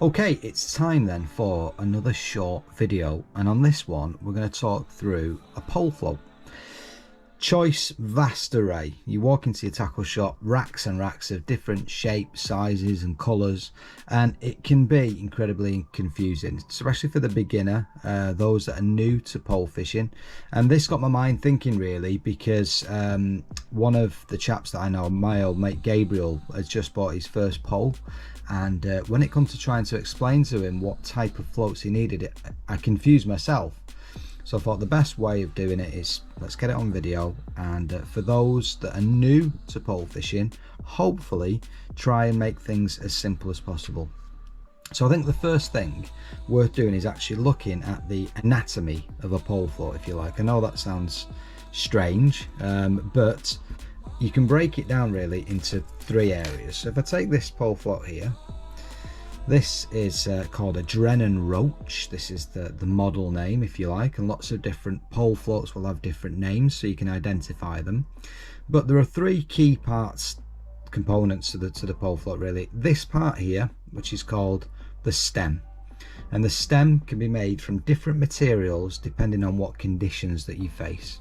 Okay, it's time then for another short video, and on this one we're going to talk through a pole float. Choice, vast array. You walk into your tackle shop, racks and racks of different shapes, sizes and colours, and it can be incredibly confusing, especially for the beginner, those that are new to pole fishing. And this got my mind thinking really, because one of the chaps that I know, my old mate Gabriel, has just bought his first pole, and when it comes to trying to explain to him what type of floats he needed, I confused myself. So I thought the best way of doing it is let's get it on video, and for those that are new to pole fishing, hopefully try and make things as simple as possible. So I think the first thing worth doing is actually looking at the anatomy of a pole float, if you like. I know that sounds strange, but you can break it down really into three areas. So if I take this pole float here, this is called a Drennan Roach. This is the model name, if you like, and lots of different pole floats will have different names so you can identify them. But there are three key components to the pole float really. This part here, which is called the stem, and the stem can be made from different materials depending on what conditions that you face.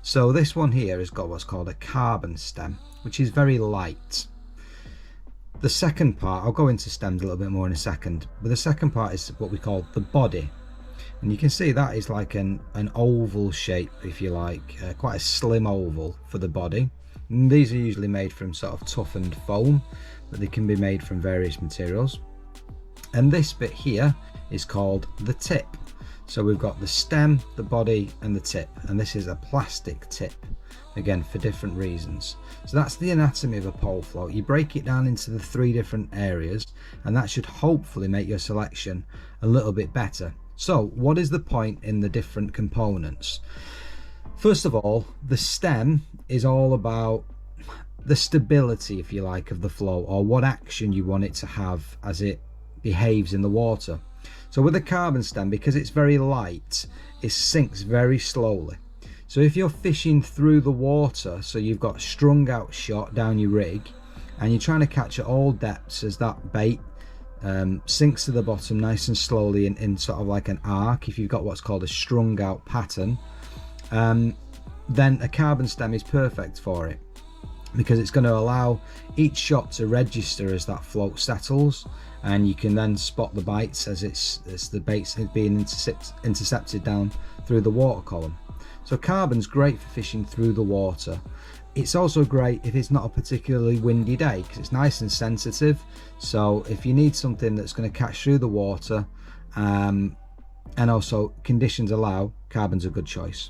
So this one here has got what's called a carbon stem, which is very light. The second part, I'll go into stems a little bit more in a second, but the second part is what we call the body, and you can see that is like an oval shape, if you like, quite a slim oval for the body. And these are usually made from sort of toughened foam, but they can be made from various materials. And this bit here is called the tip. So we've got the stem, the body and the tip, and this is a plastic tip, again for different reasons. So that's the anatomy of a pole float. You break it down into the three different areas, and that should hopefully make your selection a little bit better. So what is the point in the different components? First of all, the stem is all about the stability, if you like, of the float, or what action you want it to have as it behaves in the water. So with a carbon stem, because it's very light, it sinks very slowly. So if you're fishing through the water, so you've got strung out shot down your rig, and you're trying to catch at all depths as that bait sinks to the bottom nice and slowly in sort of like an arc, if you've got what's called a strung out pattern, then a carbon stem is perfect for it, because it's going to allow each shot to register as that float settles, and you can then spot the bites as the bait's being intercepted down through the water column. So carbon's great for fishing through the water. It's also great if it's not a particularly windy day, because it's nice and sensitive. So if you need something that's going to catch through the water, and also conditions allow, carbon's a good choice.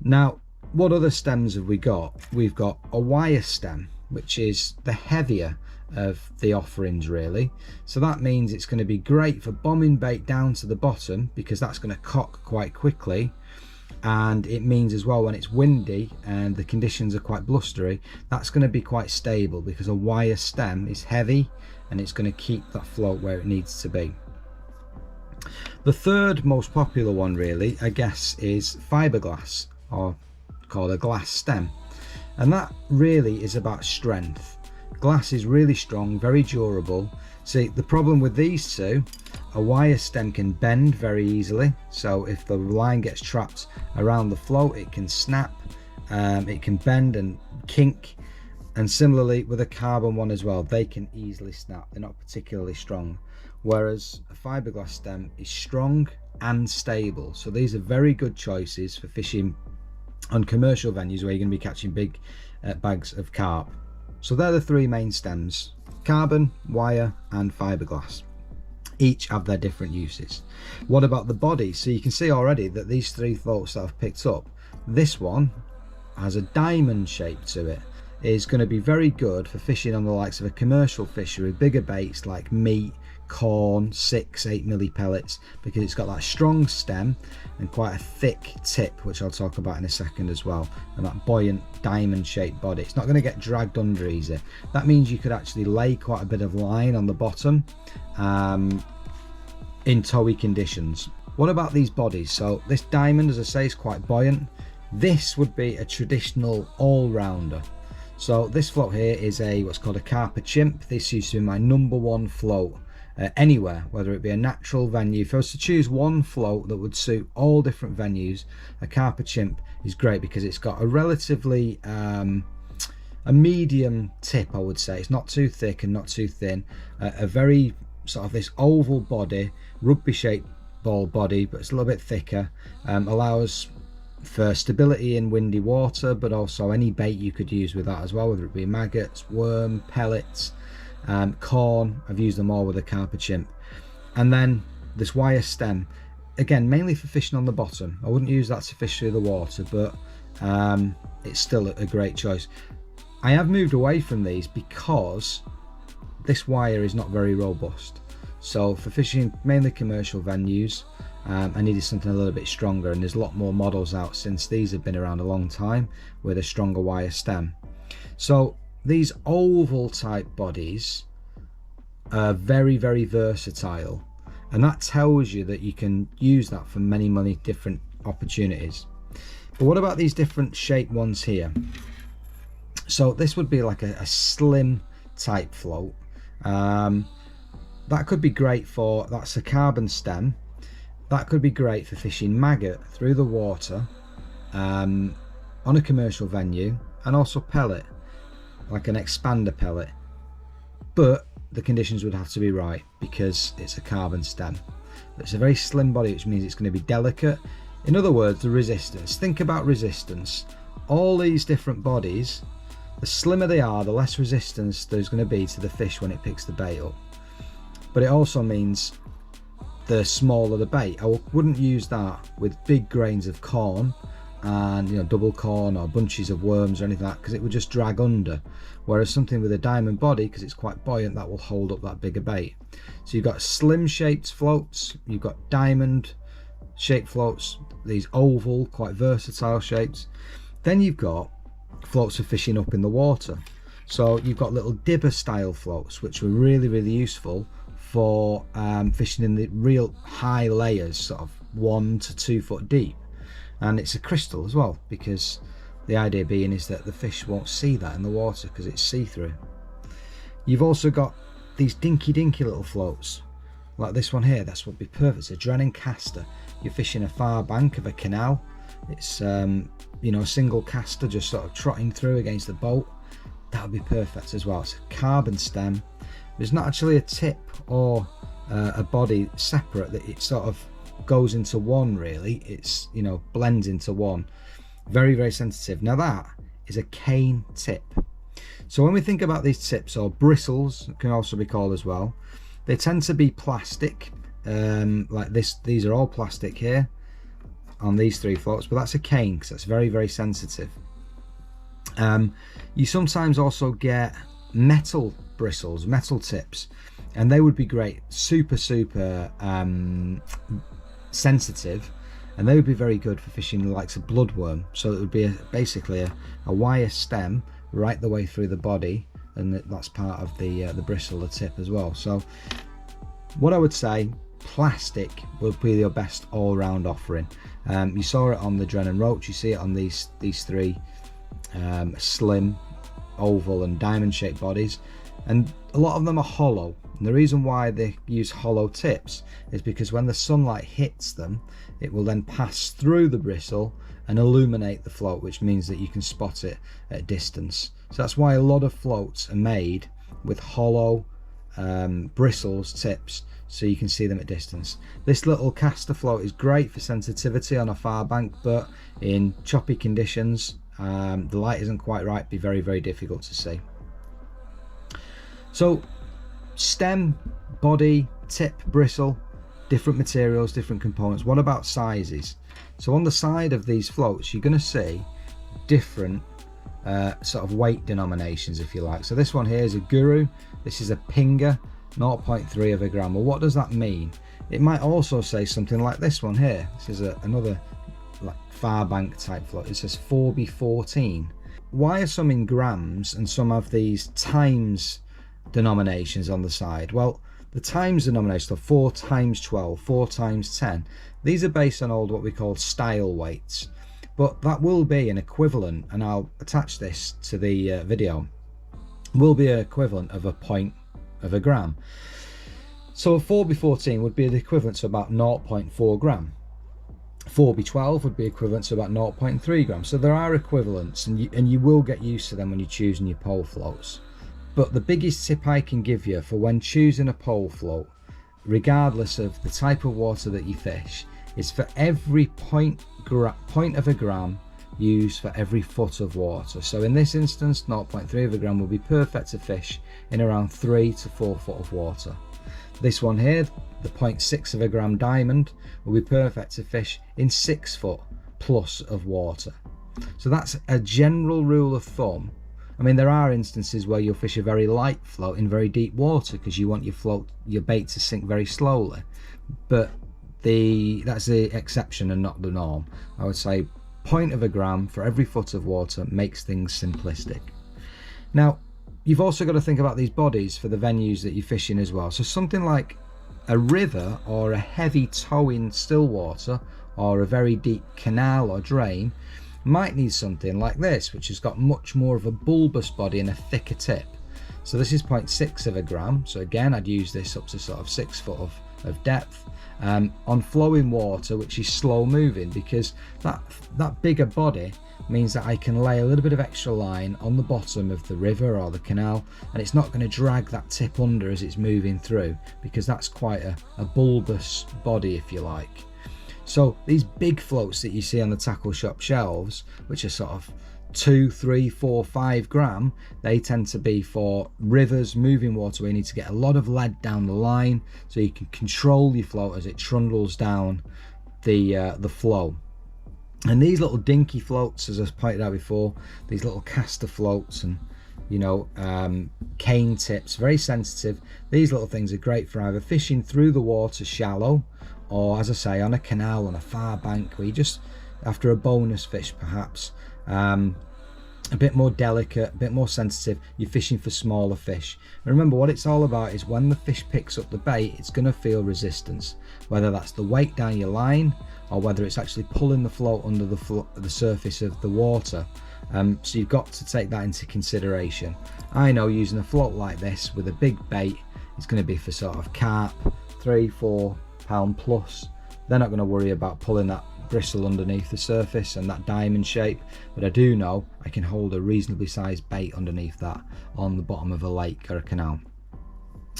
Now, what other stems have we got? We've got a wire stem, which is the heavier of the offerings really. So that means it's going to be great for bombing bait down to the bottom, because that's going to cock quite quickly. And it means as well, when it's windy and the conditions are quite blustery, that's going to be quite stable, because a wire stem is heavy and it's going to keep that float where it needs to be. The third most popular one really, I guess, is fiberglass, or called a glass stem, and that really is about strength. Glass is really strong, very durable. See, the problem with these two, a wire stem can bend very easily, so if the line gets trapped around the float, it can snap, it can bend and kink. And similarly with a carbon one as well, they can easily snap, they're not particularly strong, whereas a fiberglass stem is strong and stable. So these are very good choices for fishing on commercial venues where you're going to be catching big bags of carp. So they're the three main stems: carbon, wire and fiberglass. Each have their different uses. What about the body? So you can see already that these three floats that I've picked up, this one has a diamond shape to it. Is going to be very good for fishing on the likes of a commercial fishery, bigger baits like meat, corn, 6-8 milli pellets, because it's got that strong stem and quite a thick tip, which I'll talk about in a second as well, and that buoyant diamond shaped body. It's not going to get dragged under easy. That means you could actually lay quite a bit of line on the bottom in towy conditions. What about these bodies? So this diamond, as I say, is quite buoyant. This would be a traditional all-rounder. So this float here is what's called a Carper Chimp. This used to be my #1 float anywhere, whether it be a natural venue. If I was to choose one float that would suit all different venues, a Carper Chimp is great because it's got a relatively a medium tip, I would say. It's not too thick and not too thin, a very sort of this oval body, rugby shaped ball body, but it's a little bit thicker, allows for stability in windy water, but also any bait you could use with that as well, whether it be maggots, worm, pellets, corn. I've used them all with a Carper Chimp. And then this wire stem, again mainly for fishing on the bottom. I wouldn't use that to fish through the water, but it's still a great choice. I have moved away from these because this wire is not very robust, so for fishing mainly commercial venues, I needed something a little bit stronger, and there's a lot more models out since these have been around a long time with a stronger wire stem. So these oval type bodies are very, very versatile, and that tells you that you can use that for many different opportunities. But what about these different shaped ones here? So this would be like a slim type float. That could be great for, that's a carbon stem. That could be great for fishing maggot through the water on a commercial venue, and also pellet, like an expander pellet. But the conditions would have to be right because it's a carbon stem. It's a very slim body, which means it's going to be delicate. In other words, the resistance. Think about resistance. All these different bodies, the slimmer they are, the less resistance there's going to be to the fish when it picks the bait up. But it also means the smaller the bait. I wouldn't use that with big grains of corn and, you know, double corn or bunches of worms or anything like that, because it would just drag under. Whereas something with a diamond body, because it's quite buoyant, that will hold up that bigger bait. So you've got slim shaped floats, you've got diamond shaped floats, these oval, quite versatile shapes. Then you've got floats for fishing up in the water. So you've got little dibber style floats, which were really useful for fishing in the real high layers, sort of 1 to 2 foot deep. And it's a crystal as well, because the idea being is that the fish won't see that in the water because it's see-through. You've also got these dinky little floats like this one here. That's what would be perfect. It's a Drennan caster. You're fishing a far bank of a canal. It's you know, a single caster just sort of trotting through against the boat. That would be perfect as well. It's a carbon stem. There's not actually a tip or a body separate, that it sort of goes into one really. It's, you know, blends into one. Very sensitive. Now that is a cane tip. So when we think about these tips, or bristles can also be called as well, they tend to be plastic, like this. These are all plastic here on these 3 floats, but that's a cane because that's very sensitive. You sometimes also get metal bristles, metal tips, and they would be great, super sensitive, and they would be very good for fishing the likes of bloodworm. So it would be basically a wire stem right the way through the body, and that's part of the bristle, the tip as well. So what I would say, plastic will be your best all-round offering. You saw it on the Drennan Roach, you see it on these 3 slim, oval and diamond shaped bodies, and a lot of them are hollow. And the reason why they use hollow tips is because when the sunlight hits them, it will then pass through the bristle and illuminate the float, which means that you can spot it at distance. So that's why a lot of floats are made with hollow bristles tips, so you can see them at distance. This little caster float is great for sensitivity on a far bank, but in choppy conditions, the light isn't quite right, it'd be very difficult to see. So stem, body, tip, bristle, different materials, different components. What about sizes? So on the side of these floats, you're going to see different sort of weight denominations, if you like. So this one here is a Guru, this is a Pinger, 0.3 of a gram. Well, what does that mean? It might also say something like this one here. This is another like far bank type float. It says 4B14. Why are some in grams and some have these times denominations on the side? Well, the times denomination, so 4 times 12, 4 times 10, these are based on old what we call style weights, but that will be an equivalent, and I'll attach this to the video, will be an equivalent of a point of a gram. So a 4x14 would be the equivalent to about 0.4 gram. 4x12 would be equivalent to about 0.3 grams. So there are equivalents, and you will get used to them when you're choosing your pole floats. But the biggest tip I can give you for when choosing a pole float, regardless of the type of water that you fish, is for every point of a gram, use for every foot of water. So in this instance, 0.3 of a gram will be perfect to fish in around 3 to 4 foot of water. This one here, the 0.6 of a gram diamond, will be perfect to fish in 6 foot plus of water. So that's a general rule of thumb. I mean, there are instances where you'll fish a very light float in very deep water because you want your bait to sink very slowly, but that's the exception and not the norm. I would say point of a gram for every foot of water makes things simplistic. Now, you've also got to think about these bodies for the venues that you're fishing as well. So something like a river or a heavy towing still water or a very deep canal or drain might need something like this, which has got much more of a bulbous body and a thicker tip. So this is 0.6 of a gram. So again, I'd use this up to sort of 6 foot of depth on flowing water, which is slow moving, because that bigger body means that I can lay a little bit of extra line on the bottom of the river or the canal, and it's not going to drag that tip under as it's moving through, because that's quite a bulbous body, if you like. So these big floats that you see on the tackle shop shelves, which are sort of 2, 3, 4, 5 gram, they tend to be for rivers, moving water, where you need to get a lot of lead down the line so you can control your float as it trundles down the flow. And these little dinky floats, as I pointed out before, these little caster floats and cane tips, very sensitive. These little things are great for either fishing through the water shallow, or as I say, on a canal, on a far bank, where you just, after a bonus fish perhaps, a bit more delicate, a bit more sensitive, you're fishing for smaller fish. And remember, what it's all about is when the fish picks up the bait, it's going to feel resistance, whether that's the weight down your line or whether it's actually pulling the float under the surface of the water. So you've got to take that into consideration. I know using a float like this with a big bait, it's going to be for sort of carp, 3-4 pound plus. They're not going to worry about pulling that bristle underneath the surface and that diamond shape, but I do know I can hold a reasonably sized bait underneath that on the bottom of a lake or a canal.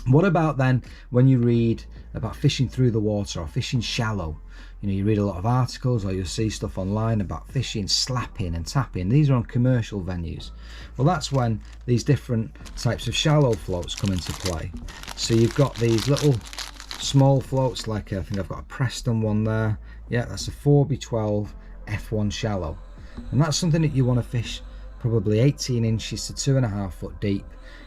What about then when you read about fishing through the water or fishing shallow? You read a lot of articles, or you'll see stuff online about fishing slapping and tapping. These are on commercial venues. Well, that's when these different types of shallow floats come into play. So you've got these little small floats, like I think I've got a Preston one there. Yeah, that's a 4x12 F1 shallow, and that's something that you want to fish probably 18 inches to 2.5 foot deep.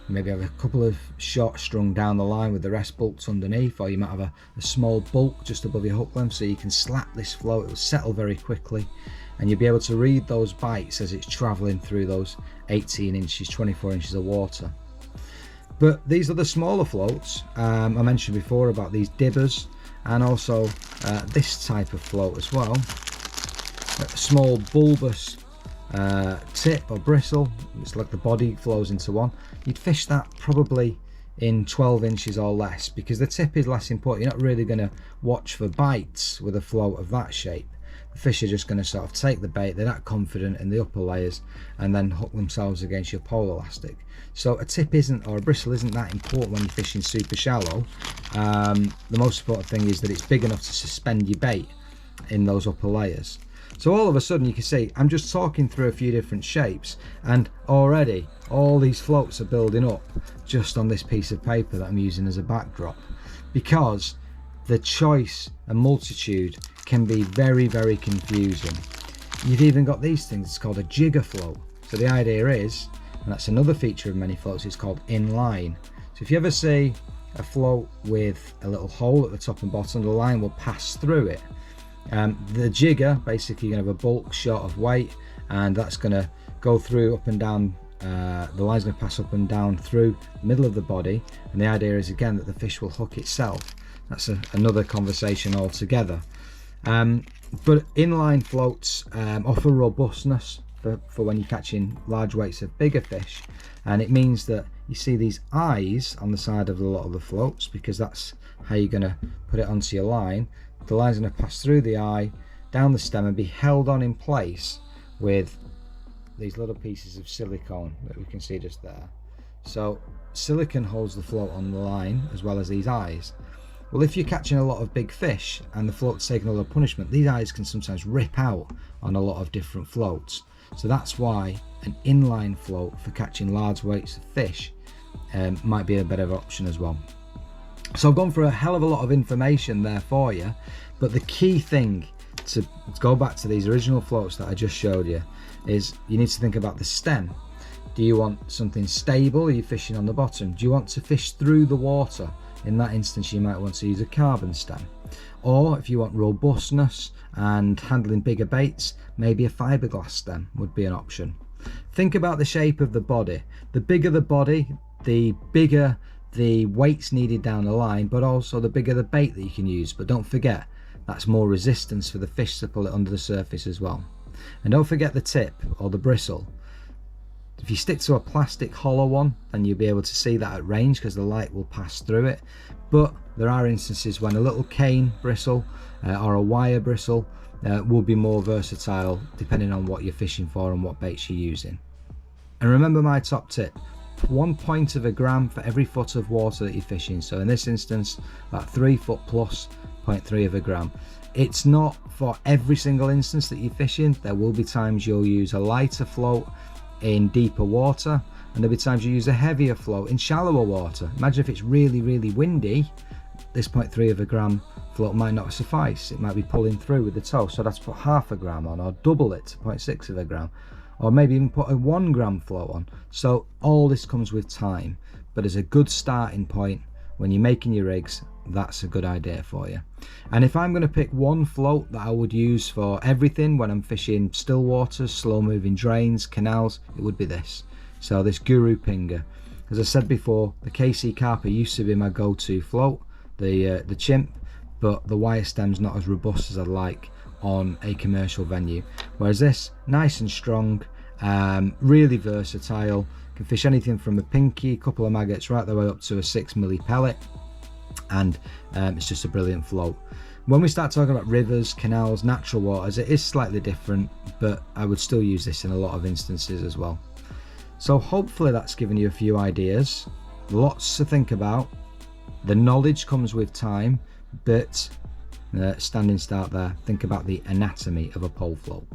You maybe have a couple of short strung down the line with the rest bulks underneath, or you might have a small bulk just above your hook length, so you can slap this float. It will settle very quickly, and you'll be able to read those bites as it's traveling through those 18 inches, 24 inches of water. But these are the smaller floats. I mentioned before about these dibbers, and also this type of float as well. A small bulbous tip or bristle, it's like the body flows into one. You'd fish that probably in 12 inches or less, because the tip is less important. You're not really going to watch for bites with a float of that shape. The fish are just going to sort of take the bait, they're that confident in the upper layers, and then hook themselves against your pole elastic. So a tip isn't, or a bristle isn't that important when you're fishing super shallow. The most important thing is that it's big enough to suspend your bait in those upper layers. So all of a sudden you can see I'm just talking through a few different shapes, and already all these floats are building up just on this piece of paper that I'm using as a backdrop, because the choice and multitude can be very, very confusing. You've even got these things, it's called a jigger float. So the idea is, and that's another feature of many floats, it's called inline. So if you ever see a float with a little hole at the top and bottom, the line will pass through it. The jigger, basically you're going to have a bulk shot of weight, and that's going to go through up and down, the line's going to pass up and down through the middle of the body, and the idea is again that the fish will hook itself. That's another conversation altogether. But inline floats offer robustness for when you're catching large weights of bigger fish, and it means that you see these eyes on the side of a lot of the floats, because that's how you're going to put it onto your line. The line's going to pass through the eye, down the stem, and be held on in place with these little pieces of silicone that we can see just there. So silicone holds the float on the line as well as these eyes. Well, if you're catching a lot of big fish and the float's taking a lot of punishment, these eyes can sometimes rip out on a lot of different floats. So that's why an inline float for catching large weights of fish might be a better option as well. So I've gone through a hell of a lot of information there for you, but the key thing to go back to these original floats that I just showed you is you need to think about the stem. Do you want something stable? Are you fishing on the bottom? Do you want to fish through the water? In that instance, you might want to use a carbon stem. Or if you want robustness and handling bigger baits, maybe a fiberglass stem would be an option. Think about the shape of the body. The bigger the body, the bigger the weights needed down the line, but also the bigger the bait that you can use. But don't forget, that's more resistance for the fish to pull it under the surface as well. And don't forget the tip or the bristle. If you stick to a plastic hollow one, then you'll be able to see that at range because the light will pass through it. But there are instances when a little cane bristle or a wire bristle will be more versatile depending on what you're fishing for and what baits you're using. And remember my top tip, 1/0.1 of a gram for every foot of water that you're fishing. So in this instance, about 3 foot plus 0.3 of a gram. It's not for every single instance that you're fishing. There will be times you'll use a lighter float in deeper water, and there'll be times you use a heavier float in shallower water. Imagine if it's really, really windy, this 0.3 of a gram float might not suffice. It might be pulling through with the tow, so that's put 1/2 a gram on, or double it to 0.6 of a gram, or maybe even put a 1 gram float on. So all this comes with time, but as a good starting point when you're making your rigs, that's a good idea for you. And if I'm going to pick one float that I would use for everything when I'm fishing still waters, slow moving drains, canals, it would be this. So this Guru Pinger. As I said before, the KC Carper used to be my go-to float, the chimp, but the wire stem's not as robust as I'd like on a commercial venue. Whereas this, nice and strong, really versatile, can fish anything from a pinky, couple of maggots, right the way up to a 6mm pellet. And it's just a brilliant float. When we start talking about rivers, canals, natural waters, it is slightly different, but I would still use this in a lot of instances as well. So hopefully that's given you a few ideas, lots to think about. The knowledge comes with time, but standing start there, think about the anatomy of a pole float.